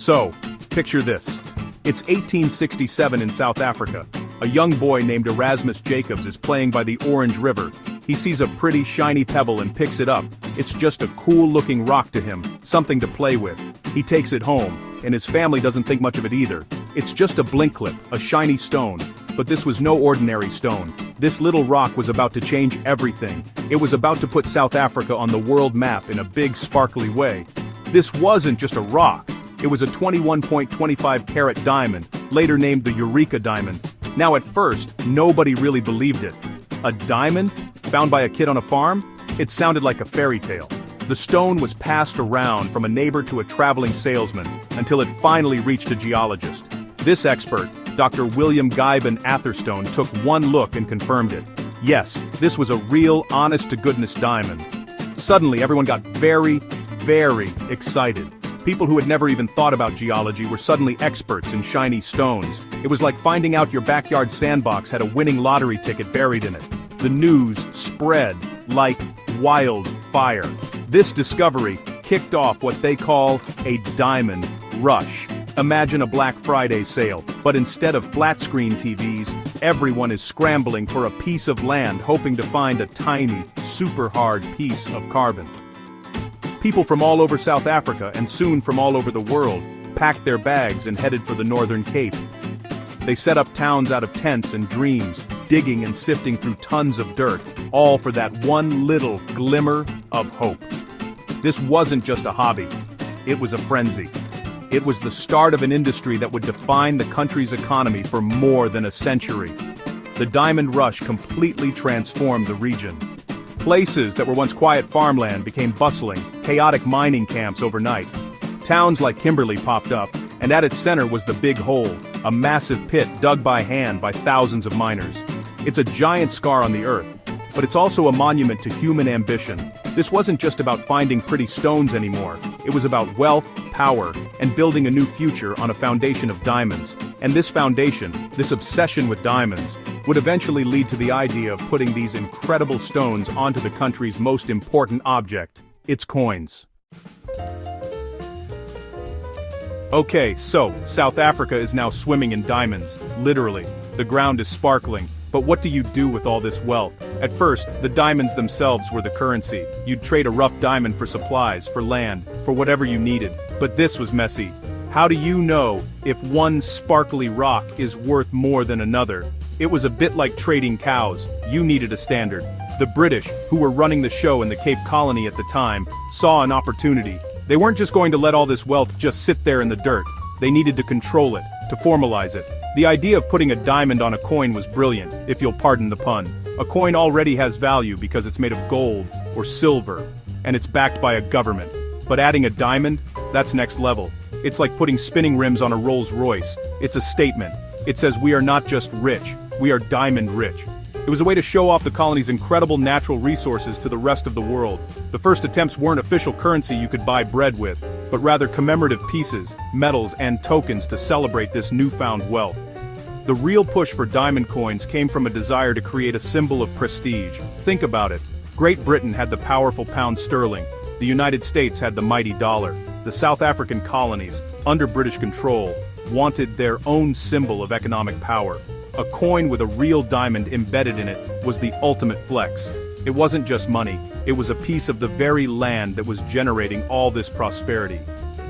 So, picture this. It's 1867 in South Africa. A young boy named Erasmus Jacobs is playing by the Orange River. He sees a pretty shiny pebble and picks it up. It's just a cool-looking rock to him, something to play with. He takes it home, and his family doesn't think much of it either. It's just a blink clip, a shiny stone. But this was no ordinary stone. This little rock was about to change everything. It was about to put South Africa on the world map in a big, sparkly way. This wasn't just a rock. It was a 21.25 carat diamond, later named the Eureka diamond. Now at first, nobody really believed it. A diamond? Found by a kid on a farm? It sounded like a fairy tale. The stone was passed around from a neighbor to a traveling salesman, until it finally reached a geologist. This expert, Dr. William Gibbon Atherstone, took one look and confirmed it. Yes, this was a real, honest-to-goodness diamond. Suddenly everyone got very, very excited. People who had never even thought about geology were suddenly experts in shiny stones. It was like finding out your backyard sandbox had a winning lottery ticket buried in it. The news spread like wildfire. This discovery kicked off what they call a diamond rush. Imagine a Black Friday sale, but instead of flat-screen TVs, everyone is scrambling for a piece of land hoping to find a tiny, super-hard piece of carbon. People from all over South Africa and soon from all over the world packed their bags and headed for the Northern Cape. They set up towns out of tents and dreams, digging and sifting through tons of dirt, all for that one little glimmer of hope. This wasn't just a hobby. It was a frenzy. It was the start of an industry that would define the country's economy for more than a century. The diamond rush completely transformed the region. Places that were once quiet farmland became bustling, chaotic mining camps overnight. Towns like Kimberley popped up, and at its center was the Big Hole, a massive pit dug by hand by thousands of miners. It's a giant scar on the earth, but it's also a monument to human ambition. This wasn't just about finding pretty stones anymore. It was about wealth, power, and building a new future on a foundation of diamonds. And this foundation, this obsession with diamonds, would eventually lead to the idea of putting these incredible stones onto the country's most important object, its coins. Okay, so, South Africa is now swimming in diamonds, literally. The ground is sparkling. But what do you do with all this wealth? At first, the diamonds themselves were the currency. You'd trade a rough diamond for supplies, for land, for whatever you needed. But this was messy. How do you know if one sparkly rock is worth more than another? It was a bit like trading cows. You needed a standard. The British, who were running the show in the Cape Colony at the time, saw an opportunity. They weren't just going to let all this wealth just sit there in the dirt. They needed to control it, to formalize it. The idea of putting a diamond on a coin was brilliant, if you'll pardon the pun. A coin already has value because it's made of gold or silver, and it's backed by a government. But adding a diamond? That's next level. It's like putting spinning rims on a Rolls Royce. It's a statement. It says we are not just rich, we are diamond rich. It was a way to show off the colony's incredible natural resources to the rest of the world. The first attempts weren't official currency you could buy bread with, but rather commemorative pieces, medals, and tokens to celebrate this newfound wealth. The real push for diamond coins came from a desire to create a symbol of prestige. Think about it. Great Britain had the powerful pound sterling. The United States had the mighty dollar. The South African colonies, under British control, wanted their own symbol of economic power. A coin with a real diamond embedded in it was the ultimate flex. It wasn't just money, it was a piece of the very land that was generating all this prosperity.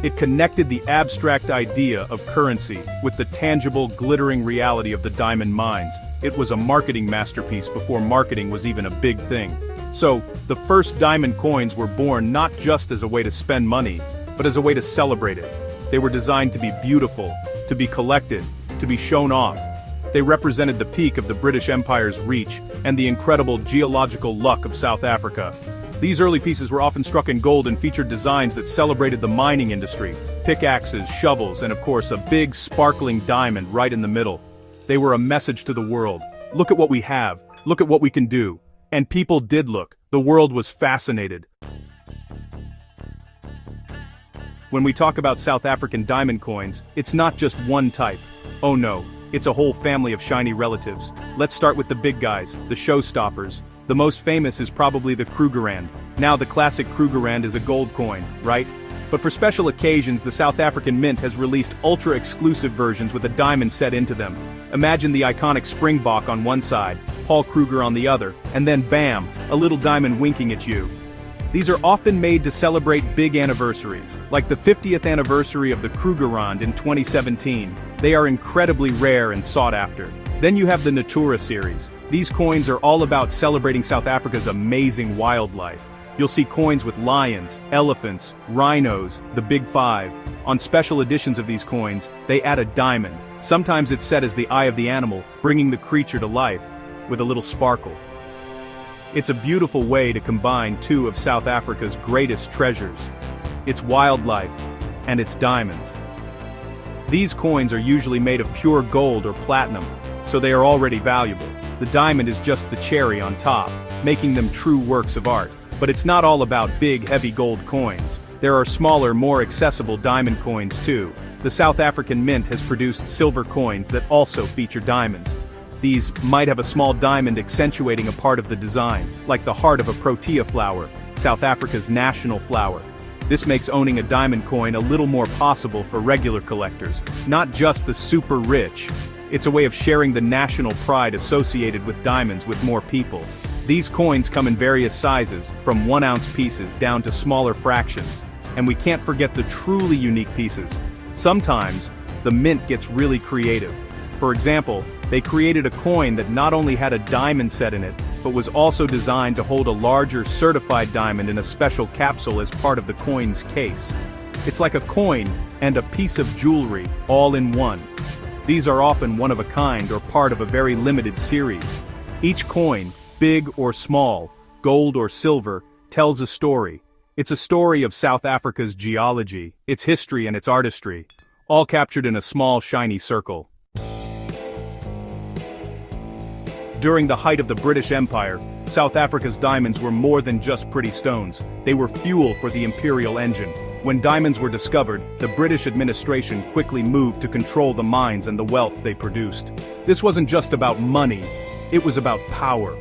It connected the abstract idea of currency with the tangible, glittering reality of the diamond mines. It was a marketing masterpiece before marketing was even a big thing. So, the first diamond coins were born not just as a way to spend money, but as a way to celebrate it. They were designed to be beautiful, to be collected, to be shown off. They represented the peak of the British Empire's reach and the incredible geological luck of South Africa. These early pieces were often struck in gold and featured designs that celebrated the mining industry, pickaxes, shovels, and of course a big sparkling diamond right in the middle. They were a message to the world. Look at what we have, look at what we can do. And people did look. The world was fascinated. When we talk about South African diamond coins, it's not just one type. Oh no, it's a whole family of shiny relatives. Let's start with the big guys, the showstoppers. The most famous is probably the Krugerrand. Now the classic Krugerrand is a gold coin, right? But for special occasions, the South African Mint has released ultra-exclusive versions with a diamond set into them. Imagine the iconic Springbok on one side, Paul Kruger on the other, and then bam, a little diamond winking at you. These are often made to celebrate big anniversaries, like the 50th anniversary of the Krugerrand in 2017. They are incredibly rare and sought after. Then you have the Natura series. These coins are all about celebrating South Africa's amazing wildlife. You'll see coins with lions, elephants, rhinos, the Big Five. On special editions of these coins, they add a diamond. Sometimes it's set as the eye of the animal, bringing the creature to life, with a little sparkle. It's a beautiful way to combine two of South Africa's greatest treasures: its wildlife and its diamonds. These coins are usually made of pure gold or platinum, so they are already valuable. The diamond is just the cherry on top, making them true works of art. But it's not all about big, heavy gold coins. There are smaller, more accessible diamond coins too. The South African Mint has produced silver coins that also feature diamonds. These might have a small diamond accentuating a part of the design, like the heart of a protea flower, South Africa's national flower. This makes owning a diamond coin a little more possible for regular collectors, not just the super rich. It's a way of sharing the national pride associated with diamonds with more people. These coins come in various sizes, from 1-ounce pieces down to smaller fractions. And we can't forget the truly unique pieces. Sometimes, the Mint gets really creative. For example, they created a coin that not only had a diamond set in it, but was also designed to hold a larger certified diamond in a special capsule as part of the coin's case. It's like a coin and a piece of jewelry, all in one. These are often one of a kind or part of a very limited series. Each coin, big or small, gold or silver, tells a story. It's a story of South Africa's geology, its history and its artistry, all captured in a small shiny circle. During the height of the British Empire, South Africa's diamonds were more than just pretty stones. They were fuel for the imperial engine. When diamonds were discovered, the British administration quickly moved to control the mines and the wealth they produced. This wasn't just about money, it was about power.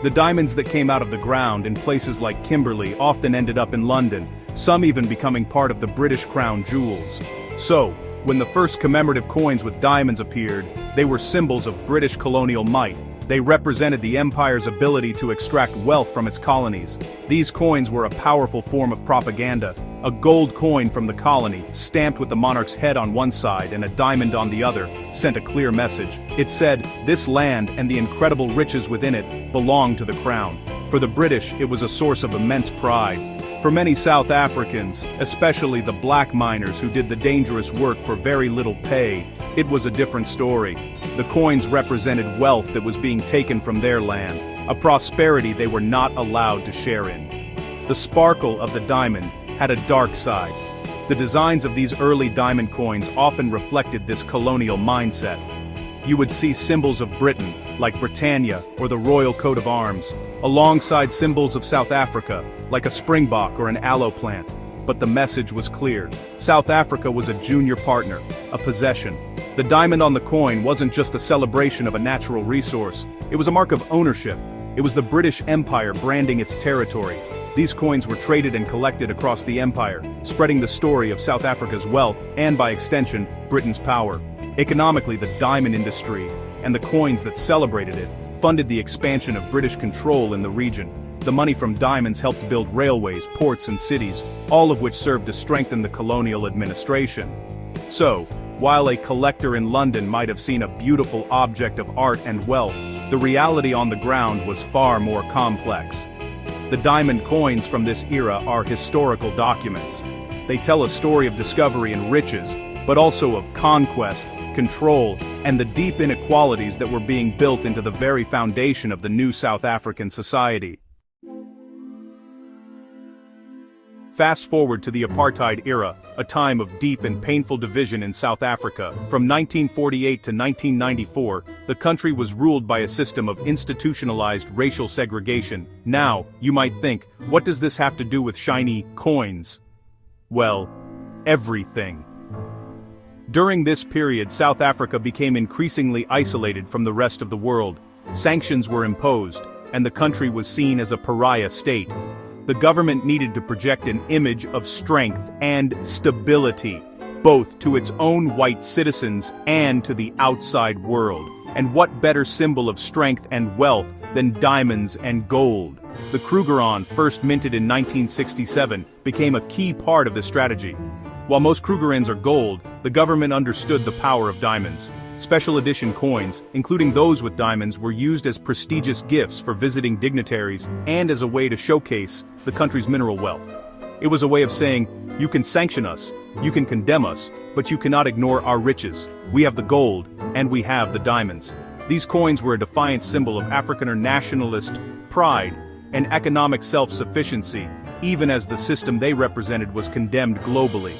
The diamonds that came out of the ground in places like Kimberley often ended up in London, some even becoming part of the British crown jewels. So, when the first commemorative coins with diamonds appeared, they were symbols of British colonial might. They represented the empire's ability to extract wealth from its colonies. These coins were a powerful form of propaganda. A gold coin from the colony, stamped with the monarch's head on one side and a diamond on the other, sent a clear message. It said, this land and the incredible riches within it belong to the crown. For the British, it was a source of immense pride. For many South Africans, especially the black miners who did the dangerous work for very little pay, it was a different story. The coins represented wealth that was being taken from their land, a prosperity they were not allowed to share in. The sparkle of the diamond had a dark side. The designs of these early diamond coins often reflected this colonial mindset. You would see symbols of Britain, like Britannia or the royal coat of arms, alongside symbols of South Africa, like a springbok or an aloe plant. But the message was clear. South Africa was a junior partner, a possession. The diamond on the coin wasn't just a celebration of a natural resource, it was a mark of ownership. It was the British Empire branding its territory. These coins were traded and collected across the empire, spreading the story of South Africa's wealth and, by extension, Britain's power. Economically, the diamond industry, and the coins that celebrated it, funded the expansion of British control in the region. The money from diamonds helped build railways, ports and cities, all of which served to strengthen the colonial administration. So, while a collector in London might have seen a beautiful object of art and wealth, the reality on the ground was far more complex. The diamond coins from this era are historical documents. They tell a story of discovery and riches, but also of conquest, control, and the deep inequalities that were being built into the very foundation of the new South African society. Fast forward to the apartheid era, a time of deep and painful division in South Africa. From 1948 to 1994, the country was ruled by a system of institutionalized racial segregation. Now, you might think, what does this have to do with shiny coins? Well, everything. During this period, South Africa became increasingly isolated from the rest of the world. Sanctions were imposed, and the country was seen as a pariah state. The government needed to project an image of strength and stability, both to its own white citizens and to the outside world. And what better symbol of strength and wealth than diamonds and gold? The Krugerrand, first minted in 1967, became a key part of this strategy. While most Krugerrands are gold, the government understood the power of diamonds. Special edition coins, including those with diamonds, were used as prestigious gifts for visiting dignitaries and as a way to showcase the country's mineral wealth. It was a way of saying, you can sanction us, you can condemn us, but you cannot ignore our riches. We have the gold, and we have the diamonds. These coins were a defiant symbol of Afrikaner nationalist pride and economic self-sufficiency, even as the system they represented was condemned globally.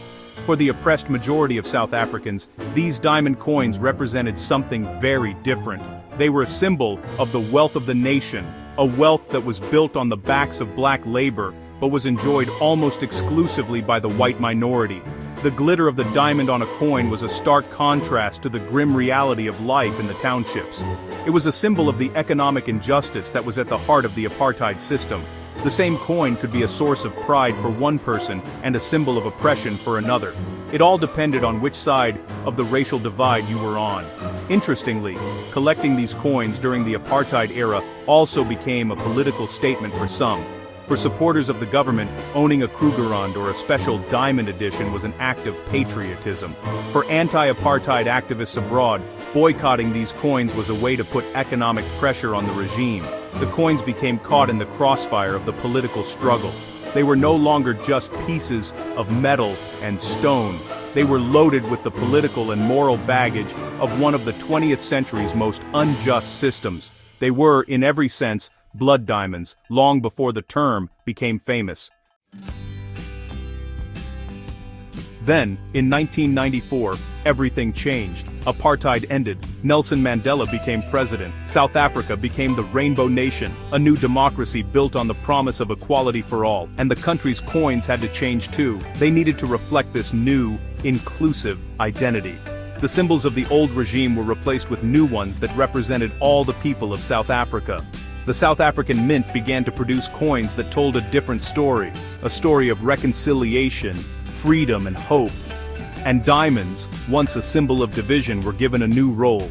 For the oppressed majority of South Africans, these diamond coins represented something very different. They were a symbol of the wealth of the nation, a wealth that was built on the backs of black labor, but was enjoyed almost exclusively by the white minority. The glitter of the diamond on a coin was a stark contrast to the grim reality of life in the townships. It was a symbol of the economic injustice that was at the heart of the apartheid system. The same coin could be a source of pride for one person and a symbol of oppression for another. It all depended on which side of the racial divide you were on. Interestingly, collecting these coins during the apartheid era also became a political statement for some. For supporters of the government, owning a Krugerrand or a special diamond edition was an act of patriotism. For anti-apartheid activists abroad, boycotting these coins was a way to put economic pressure on the regime. The coins became caught in the crossfire of the political struggle. They were no longer just pieces of metal and stone. They were loaded with the political and moral baggage of one of the 20th century's most unjust systems. They were, in every sense, blood diamonds, long before the term became famous. Then, in 1994, everything changed. Apartheid ended. Nelson Mandela became president. South Africa became the Rainbow Nation, a new democracy built on the promise of equality for all. And the country's coins had to change too. They needed to reflect this new, inclusive identity. The symbols of the old regime were replaced with new ones that represented all the people of South Africa. The South African Mint began to produce coins that told a different story, a story of reconciliation, freedom and hope. And diamonds, once a symbol of division, were given a new role.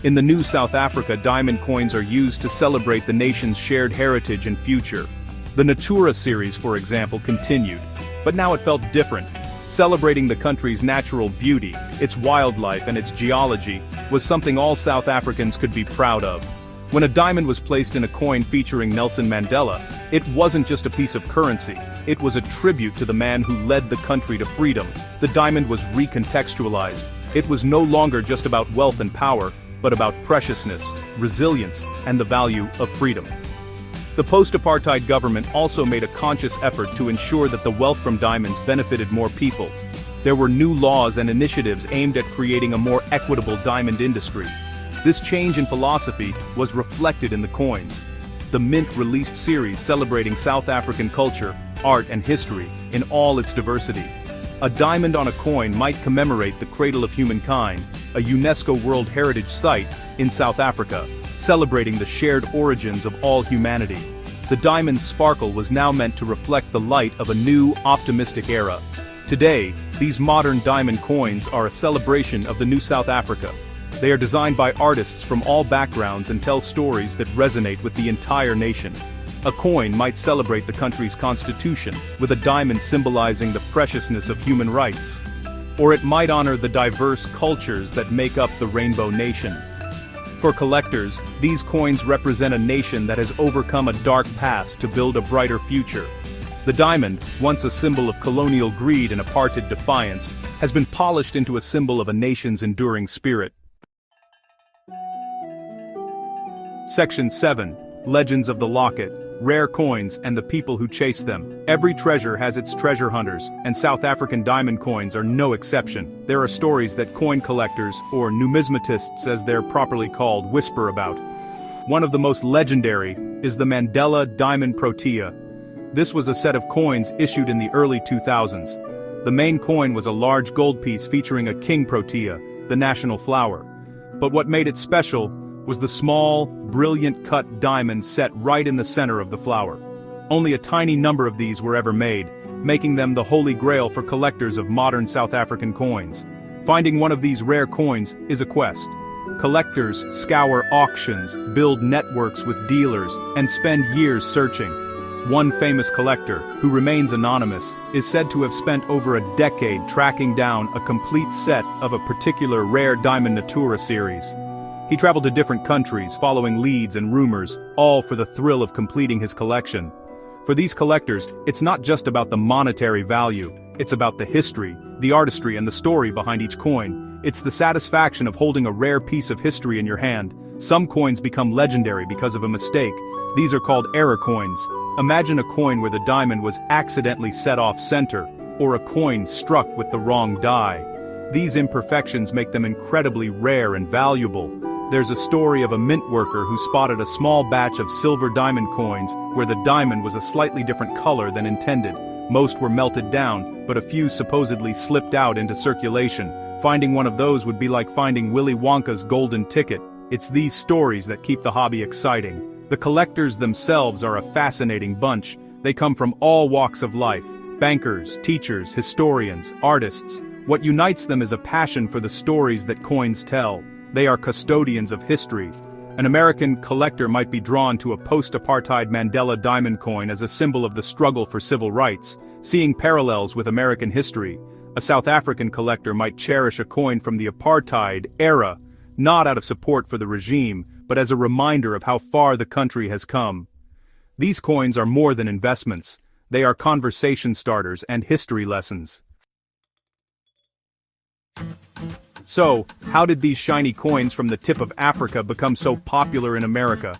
In the new South Africa, diamond coins are used to celebrate the nation's shared heritage and future. The Natura series, for example, continued, but now it felt different. Celebrating the country's natural beauty, its wildlife and its geology, was something all South Africans could be proud of. When a diamond was placed in a coin featuring Nelson Mandela, it wasn't just a piece of currency, it was a tribute to the man who led the country to freedom. The diamond was recontextualized. It was no longer just about wealth and power, but about preciousness, resilience, and the value of freedom. The post-apartheid government also made a conscious effort to ensure that the wealth from diamonds benefited more people. There were new laws and initiatives aimed at creating a more equitable diamond industry. This change in philosophy was reflected in the coins. The Mint released series celebrating South African culture, art and history in all its diversity. A diamond on a coin might commemorate the cradle of humankind, a UNESCO World Heritage Site in South Africa, celebrating the shared origins of all humanity. The diamond's sparkle was now meant to reflect the light of a new, optimistic era. Today, these modern diamond coins are a celebration of the new South Africa. They are designed by artists from all backgrounds and tell stories that resonate with the entire nation. A coin might celebrate the country's constitution, with a diamond symbolizing the preciousness of human rights. Or it might honor the diverse cultures that make up the Rainbow Nation. For collectors, these coins represent a nation that has overcome a dark past to build a brighter future. The diamond, once a symbol of colonial greed and apartheid defiance, has been polished into a symbol of a nation's enduring spirit. Section 7. Legends of the Locket, Rare Coins and the People Who Chase Them. Every treasure has its treasure hunters, and South African diamond coins are no exception. There are stories that coin collectors, or numismatists as they're properly called, whisper about. One of the most legendary is the Mandela Diamond Protea. This was a set of coins issued in the early 2000s. The main coin was a large gold piece featuring a king protea, the national flower. But what made it special was the small, brilliant cut diamond set right in the center of the flower. Only a tiny number of these were ever made, making them the holy grail for collectors of modern South African coins. Finding one of these rare coins is a quest. Collectors scour auctions, build networks with dealers, and spend years searching. One famous collector, who remains anonymous, is said to have spent over a decade tracking down a complete set of a particular rare Diamond Natura series. He traveled to different countries, following leads and rumors, all for the thrill of completing his collection. For these collectors, it's not just about the monetary value, it's about the history, the artistry, and the story behind each coin. It's the satisfaction of holding a rare piece of history in your hand. Some coins become legendary because of a mistake. These are called error coins. Imagine a coin where the diamond was accidentally set off center, or a coin struck with the wrong die. These imperfections make them incredibly rare and valuable. There's a story of a mint worker who spotted a small batch of silver diamond coins where the diamond was a slightly different color than intended. Most were melted down, but a few supposedly slipped out into circulation. Finding one of those would be like finding Willy Wonka's golden ticket. It's these stories that keep the hobby exciting. The collectors themselves are a fascinating bunch. They come from all walks of life: bankers, teachers, historians, artists. What unites them is a passion for the stories that coins tell. They are custodians of history. An American collector might be drawn to a post-apartheid Mandela diamond coin as a symbol of the struggle for civil rights, seeing parallels with American history. A South African collector might cherish a coin from the apartheid era, not out of support for the regime, but as a reminder of how far the country has come. These coins are more than investments. They are conversation starters and history lessons. So, how did these shiny coins from the tip of Africa become so popular in America?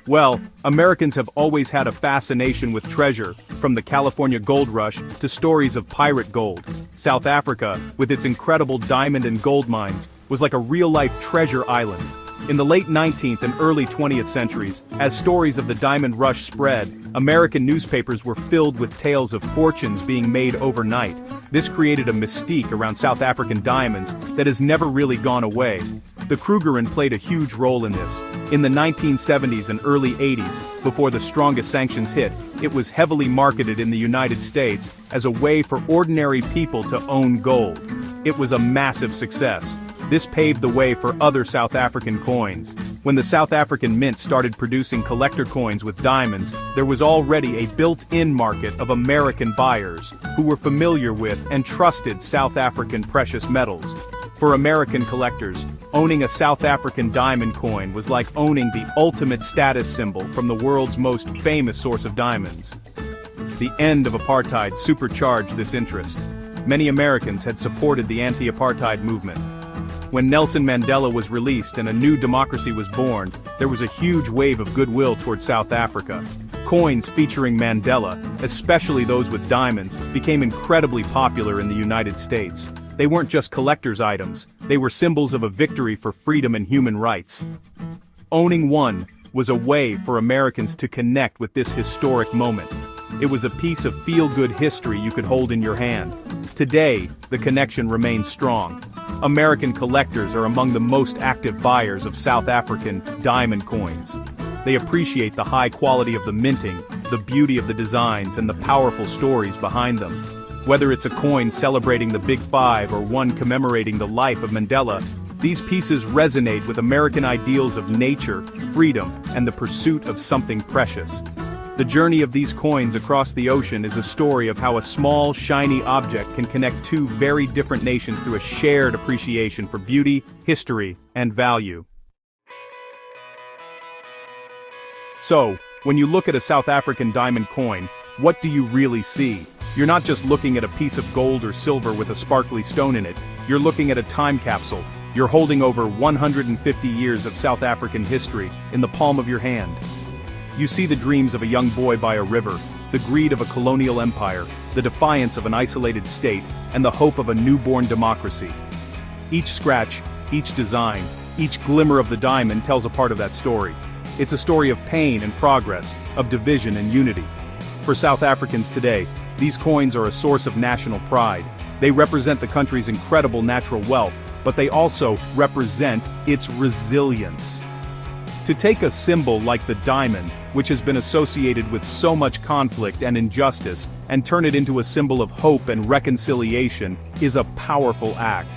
Well, Americans have always had a fascination with treasure, from the California gold rush to stories of pirate gold. South Africa, with its incredible diamond and gold mines, was like a real-life treasure island. In the late 19th and early 20th centuries, as stories of the diamond rush spread, American newspapers were filled with tales of fortunes being made overnight. This created a mystique around South African diamonds that has never really gone away. The Krugerrand played a huge role in this. In the 1970s and early 80s, before the strongest sanctions hit, it was heavily marketed in the United States as a way for ordinary people to own gold. It was a massive success. This paved the way for other South African coins. When the South African Mint started producing collector coins with diamonds, there was already a built-in market of American buyers who were familiar with and trusted South African precious metals. For American collectors, owning a South African diamond coin was like owning the ultimate status symbol from the world's most famous source of diamonds. The end of apartheid supercharged this interest. Many Americans had supported the anti-apartheid movement. When Nelson Mandela was released and a new democracy was born, there was a huge wave of goodwill towards South Africa. Coins featuring Mandela, especially those with diamonds, became incredibly popular in the United States. They weren't just collector's items, they were symbols of a victory for freedom and human rights. Owning one was a way for Americans to connect with this historic moment. It was a piece of feel-good history you could hold in your hand. Today, the connection remains strong. American collectors are among the most active buyers of South African diamond coins. They appreciate the high quality of the minting, the beauty of the designs, and the powerful stories behind them. Whether it's a coin celebrating the Big Five or one commemorating the life of Mandela, these pieces resonate with American ideals of nature, freedom, and the pursuit of something precious. The journey of these coins across the ocean is a story of how a small, shiny object can connect two very different nations through a shared appreciation for beauty, history, and value. So, when you look at a South African diamond coin, what do you really see? You're not just looking at a piece of gold or silver with a sparkly stone in it. You're looking at a time capsule. You're holding over 150 years of South African history in the palm of your hand. You see the dreams of a young boy by a river, the greed of a colonial empire, the defiance of an isolated state, and the hope of a newborn democracy. Each scratch, each design, each glimmer of the diamond tells a part of that story. It's a story of pain and progress, of division and unity. For South Africans today, these coins are a source of national pride. They represent the country's incredible natural wealth, but they also represent its resilience. To take a symbol like the diamond, which has been associated with so much conflict and injustice, and turn it into a symbol of hope and reconciliation, is a powerful act.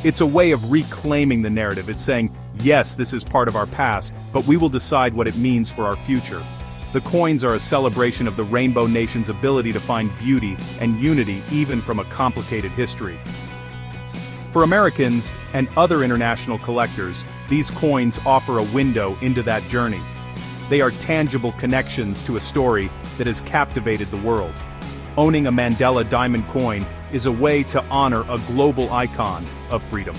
It's a way of reclaiming the narrative. It's saying, yes, this is part of our past, but we will decide what it means for our future. The coins are a celebration of the Rainbow Nation's ability to find beauty and unity even from a complicated history. For Americans and other international collectors, these coins offer a window into that journey. They are tangible connections to a story that has captivated the world. Owning a Mandela diamond coin is a way to honor a global icon of freedom.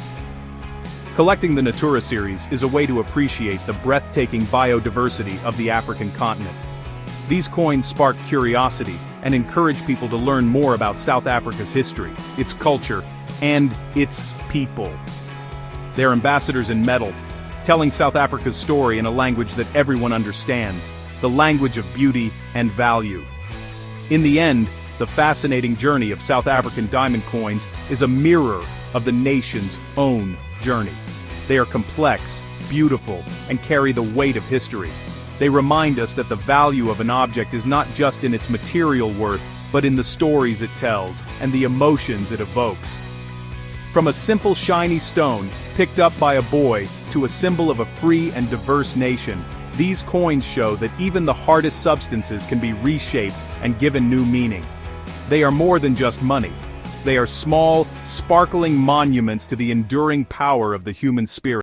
Collecting the Natura series is a way to appreciate the breathtaking biodiversity of the African continent. These coins spark curiosity and encourage people to learn more about South Africa's history, its culture, and its people. They're ambassadors in metal, telling South Africa's story in a language that everyone understands, the language of beauty and value. In the end, the fascinating journey of South African diamond coins is a mirror of the nation's own journey. They are complex, beautiful, and carry the weight of history. They remind us that the value of an object is not just in its material worth, but in the stories it tells and the emotions it evokes. From a simple shiny stone, picked up by a boy, to a symbol of a free and diverse nation, these coins show that even the hardest substances can be reshaped and given new meaning. They are more than just money. They are small, sparkling monuments to the enduring power of the human spirit.